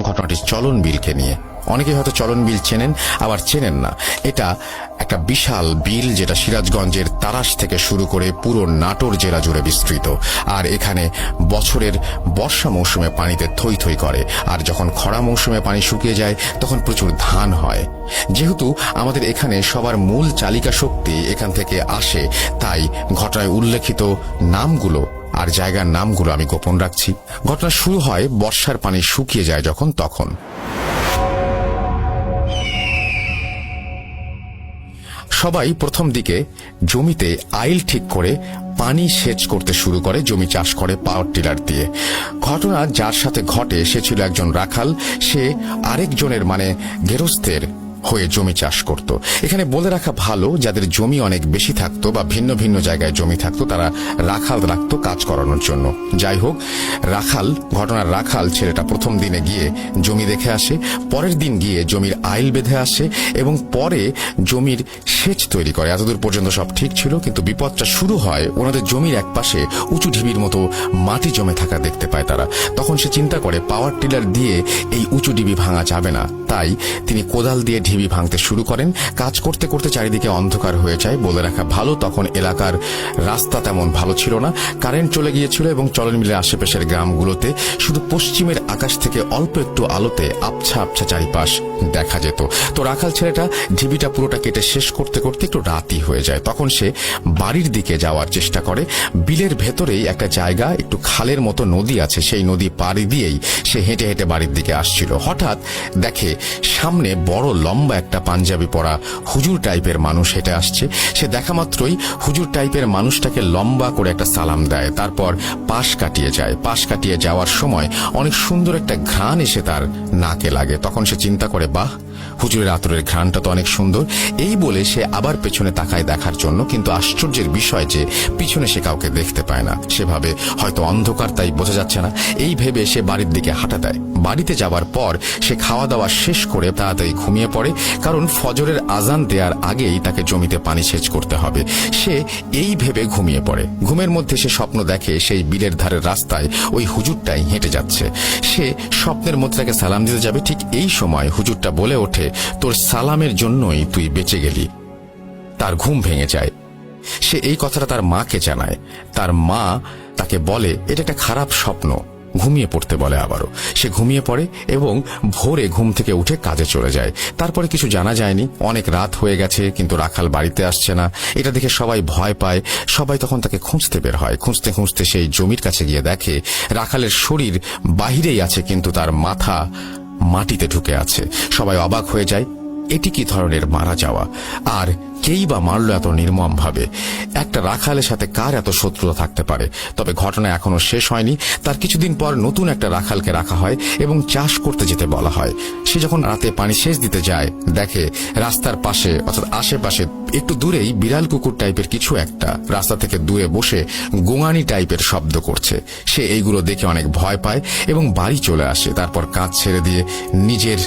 ঘটনাটি চলন বিলকে নিয়ে। অনেকে হয়তো চলন বিল চেনেন, আবার চেনেন না। এটা একটা বিশাল বিল যেটা সিরাজগঞ্জের তারাস থেকে শুরু করে পুরো নাটোর জেলা জুড়ে বিস্তৃত। আর এখানে বছরের বর্ষা মৌসুমে পানিতে থই থই করে, আর যখন খরা মৌসুমে পানি শুকিয়ে যায় তখন প্রচুর ধান হয়। যেহেতু আমাদের এখানে সবার মূল চালিকা শক্তি এখান থেকে আসে, তাই ঘটনায় উল্লেখিত নামগুলো আর জায়গার নামগুলো আমি গোপন রাখছি। ঘটনা শুরু হয় বর্ষার পানি শুকিয়ে যায় যখন, তখন সবাই প্রথম দিকে জমিতে আইল ঠিক করে পানি সেচ করতে শুরু করে, জমি চাষ করে পাওয়ার টিলার দিয়ে। ঘটনা যার সাথে ঘটে সে ছিল একজন রাখাল। সে আরেকজনের মানে গেরস্থের হয়ে জমি চাষ করত। এখানে বলে রাখা ভালো, যাদের জমি অনেক বেশি থাকতো বা ভিন্ন ভিন্ন জায়গায় জমি থাকতো তারা রাখাল রাখতো কাজ করানোর জন্য। যাই হোক, ঘটনার রাখাল ছেলেটা প্রথম দিনে গিয়ে জমি দেখে আসে, পরের দিন গিয়ে জমির আইল বেঁধে আসে এবং পরে জমির সেচ তৈরি করে। এতদূর পর্যন্ত সব ঠিক ছিল, কিন্তু বিপদটা শুরু হয় ওনাদের জমির একপাশে উঁচু ঢিবির মতো মাটি জমে থাকা দেখতে পায় তারা। তখন সে চিন্তা করে পাওয়ার টিলার দিয়ে এই উঁচু ঢিবি ভাঙা যাবে না, তাই তিনি কোদাল দিয়ে ঢিবি ভাঙতে শুরু করেন। কাজ করতে করতে চারিদিকে অন্ধকার হয়ে যায়। বলে রাখা ভালো, তখন এলাকার রাস্তা তেমন ভালো ছিল না, কারেন্ট চলে গিয়েছিল এবং চলন বিলের আশেপাশের গ্রামগুলোতে শুধু পশ্চিমের আকাশ থেকে অল্প একটু আলোতে আবছা আবছা চারিপাশ দেখা যেত। তো রাখাল ছেলেটা ঢিবিটা পুরোটা কেটে শেষ করতে করতে একটু রাতই হয়ে যায়। তখন সে বাড়ির দিকে যাওয়ার চেষ্টা করে। বিলের ভেতরেই একটা জায়গা, একটু খালের মতো নদী আছে, সেই নদী পাড়ি দিয়েই সে হেঁটে হেঁটে বাড়ির দিকে আসছিল। হঠাৎ দেখে সামনে বড় লম্বা একটা পাঞ্জাবি পরা হুজুর টাইপের মানুষ হেঁটে আসছে। সে দেখা মাত্রই হুজুর টাইপের মানুষটাকে লম্বা করে একটা সালাম দেয়, তারপর পাশ কাটিয়ে যায়। পাশ কাটিয়ে যাওয়ার সময় অনেক সুন্দর একটা ঘ্রাণ এসে তার নাকে লাগে। তখন সে চিন্তা করে, বাহ, হুজুরের আতরের ঘ্রাণটা তো অনেক সুন্দর। এই বলে সে আবার পেছনে তাকায় দেখার জন্য, কিন্তু আশ্চর্যের বিষয় যে পিছনে সে কাউকে দেখতে পায় না। সেভাবে হয়তো অন্ধকার, তাই বোঝা যাচ্ছে না। এই ভেবে সে বাড়ির দিকে হাঁটা দেয়। বাড়িতে যাওয়ার পর সে খাওয়া দাওয়া শেষ করে তাড়াতাড়ি ঘুমিয়ে পড়ে, কারণ ফজরের আজান দেওয়ার আগেই তাকে জমিতে পানি সেচ করতে হবে। সে এই ভেবে ঘুমিয়ে পড়ে। ঘুমের মধ্যে সে স্বপ্ন দেখে সেই বিলের ধারের রাস্তায় ওই হুজুরটাই হেঁটে যাচ্ছে। সে স্বপ্নের মধ্যে তাকে সালাম দিতে যাবে, ঠিক এই সময় হুজুরটা বলে ওঠে, তোর সালামের জন্যই তুই বেঁচে গেলি। তার ঘুম ভেঙে যায়। সে এই কথাটা তার মাকে জানায়। তার মা তাকে বলে এটা একটা খারাপ স্বপ্ন, ঘুমিয়ে পড়তে বলে আবারও। সে ঘুমিয়ে পড়ে এবং ভোরে ঘুম থেকে উঠে কাজে চলে যায়। তারপরে কিছু জানা যায়নি। অনেক রাত হয়ে গেছে, কিন্তু রাখাল বাড়িতে আসছে না। এটা দেখে সবাই ভয় পায়। সবাই তখন তাকে খুঁজতে বের হয়। খুঁজতে খুঁজতে সেই জমির কাছে গিয়ে দেখে রাখালের শরীর বাহিরেই আছে, কিন্তু তার মাথা মাটিতে ঢুকে আছে। সবাই অবাক হয়ে যায়, এটি কি ধরনের মারা যাওয়া, আর কেই বা মারল এত নির্মম ভাবে? একটা রাখালের সাথে কার এত শত্রুতা থাকতে পারে? তবে ঘটনা এখনো শেষ হয়নি। তার কিছুদিন পর নতুন একটা রাখালকে রাখা হয় এবং চাষ করতে যেতে বলা হয়। সে যখন রাতে পানি সেচ দিতে যায়, দেখে রাস্তার পাশে অর্থাৎ আশেপাশে একটু দূরেই বিড়াল কুকুর টাইপের কিছু একটা রাস্তা থেকে দূরে বসে গোঙানি টাইপের শব্দ করছে। সে এইগুলো দেখে অনেক ভয় পায় এবং বাড়ি চলে আসে। তারপর কাজ ছেড়ে দিয়ে নিজের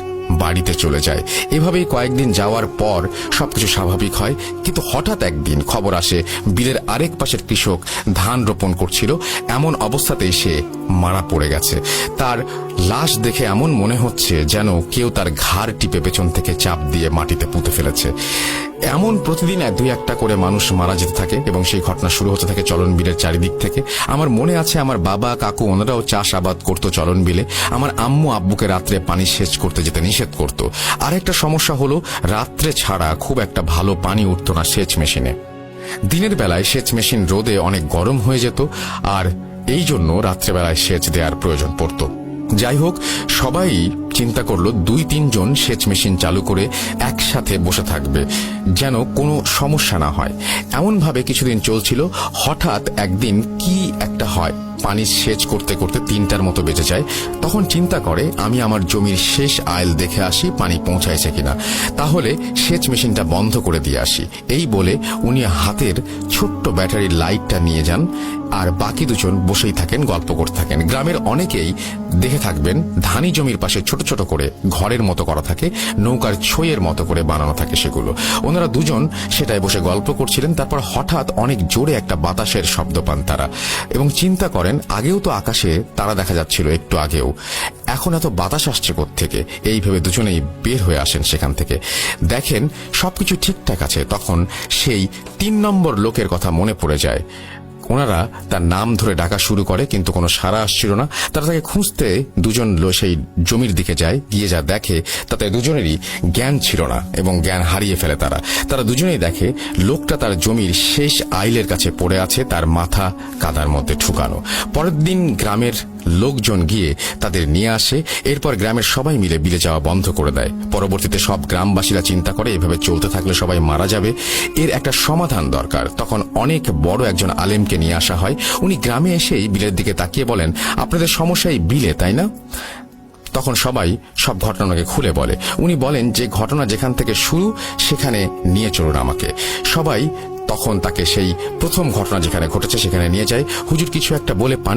বাড়িতে চলে যায়। এভাবেই কয়েকদিন যাওয়ার পর সবকিছু স্বাভাবিক হয়, কিন্তু হঠাৎ একদিন খবর আসে বিলের আরেক পাশের কৃষক ধান রোপণ করছিল। এমন অবস্থাতেই সে মারা পড়ে গেছে। তার লাশ দেখে এমন মনে হচ্ছে যেন কেউ তার ঘাড় টিপে পেছন থেকে চাপ দিয়ে মাটিতে পুঁতে ফেলেছে। এমন প্রতিদিন দুই একটা করে মানুষ মারা যেতে থাকে এবং সেই ঘটনা শুরু হতে থাকে চলন বিলের চারিদিক থেকে। আমার মনে আছে আমার বাবা কাকু ওনারাও চাষ আবাদ করতো চলন বিলে। আমার আম্মু আব্বুকে রাত্রে পানি সেচ করতে যেতে নিষেধ করতো। আরেকটা সমস্যা হলো রাত্রে ছাড়া খুব একটা ভালো পানি উঠতো না সেচ মেশিনে। দিনের বেলায় সেচ মেশিন রোদে অনেক গরম হয়ে যেত, আর এই জন্য রাত্রেবেলায় সেচ দেওয়ার প্রয়োজন পড়তো। যাই হোক, সবাই চিন্তা করলো 2-3 জন সেচ মেশিন চালু করে একসাথে বসে থাকবে, যেন কোনো সমস্যা না হয়। এমন ভাবে কিছুদিন চলছিল। হঠাৎ একদিন কি একটা হয়, পানি সেচ করতে করতে 3টার মতো বেজে যায়। তখন চিন্তা করে আমি আমার জমির শেষ আইল দেখে আসি পানি পৌঁছাইছে কিনা, তাহলে সেচ মেশিনটা বন্ধ করে দিয়ে আসি। এই বলে উনি হাতের ছোট্ট ব্যাটারির লাইটটা নিয়ে যান আর বাকি দুজন বসেই থাকেন, গল্প করতে থাকেন। গ্রামের অনেকেই দেখে থাকবেন ধানি জমির পাশে ছোট ছোট করে ঘরের মতো করা থাকে, নৌকার ছইয়ের মতো করে বানানো থাকে সেগুলো। ওনারা দুজন সেটাই বসে গল্প করছিলেন। তারপর হঠাৎ অনেক জোরে একটা বাতাসের শব্দ পান তারা, এবং চিন্তা করেন আগেও তো আকাশে তারা দেখা যাচ্ছিল একটু আগেও, এখন এত বাতাস আসছে কোত্থেকে। এই ভেবে দুজনেই বের হয়ে আসেন সেখান থেকে। দেখেন সবকিছু ঠিকঠাক আছে। তখন সেই 3 নম্বর লোকের কথা মনে পড়ে যায়। ওনারা তার নাম ধরে ডাকা শুরু করে, কিন্তু কোনো সাড়া আসছিল না। তারা তাকে খুঁজতে দুজন সেই জমির দিকে যায়। গিয়ে যা দেখে তাতে দুজনেরই জ্ঞান ছিল না এবং জ্ঞান হারিয়ে ফেলে তারা দুজনেই দেখে লোকটা তার জমির শেষ আইলের কাছে পড়ে আছে, তার মাথা কাদার মধ্যে ঠুকানো। পরের দিন গ্রামের লোকজন গিয়ে তাদের নিয়ে আসে। এরপর গ্রামের সবাই মিলে বিলে যাওয়া বন্ধ করে দেয়। পরবর্তীতে সব গ্রামবাসীরা চিন্তা করে এভাবে চলতে থাকলে সবাই মারা যাবে, এর একটা সমাধান দরকার। তখন অনেক বড় একজন আলেমকে নিয়ে আসা হয়। উনি গ্রামে এসেই বিলের দিকে তাকিয়ে বলেন, আপনাদের সমস্যা এই বিলে, তাই না? তখন সবাই সব ঘটনাকে খুলে বলে। উনি বলেন যে ঘটনা যেখান থেকে শুরু সেখানে নিয়ে চলুন আমাকে। সবাই তখন তাকে সেই প্রথম ঘটনা যেখানে ঘটেছে সেখানে নিয়ে যায়। হুজুর কিছু একটা বলে পানি